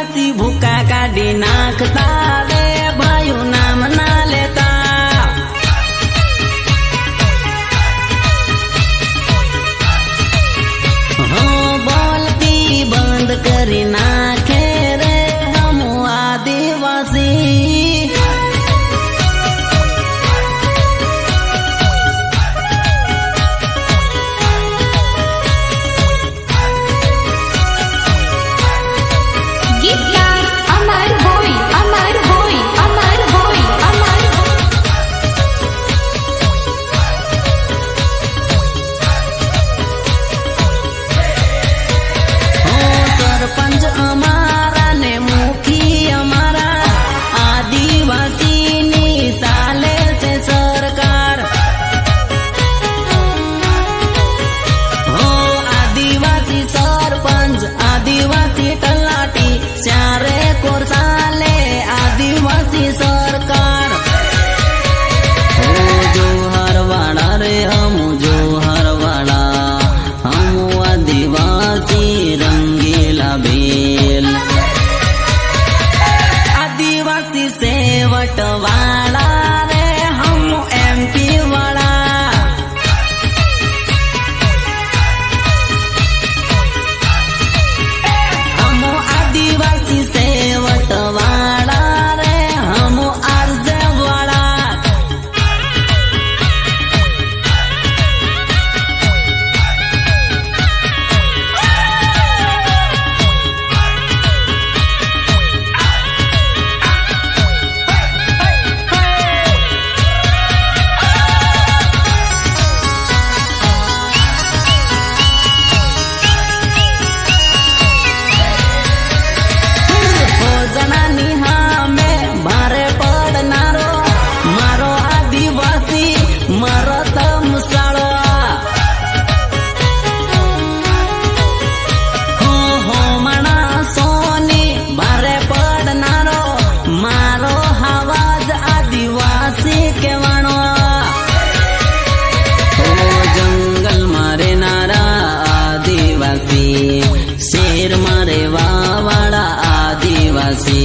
आदिवासी भूखा काढ़ी नाखता रे भाइयों नाम ना लेता। हाँ बोलती बंद करी नाखे रे हम आदिवासी। सरपंच अमारा ने मुखी अमारा आदिवासी नी साले से सरकार। हो आदिवासी सरपंच आदिवासी तलाटी चारे कोर साले आदिवासी सरकार। हो जोहर वाला रे हम जोहर वाला हम आदिवासी रंगीला बेल। आदिवासी सेवट वाला रे हम एमपी वाला। हम आदिवासी सेवट वाला रे हम आरजे वाला। शेर मारे वाला आदिवासी।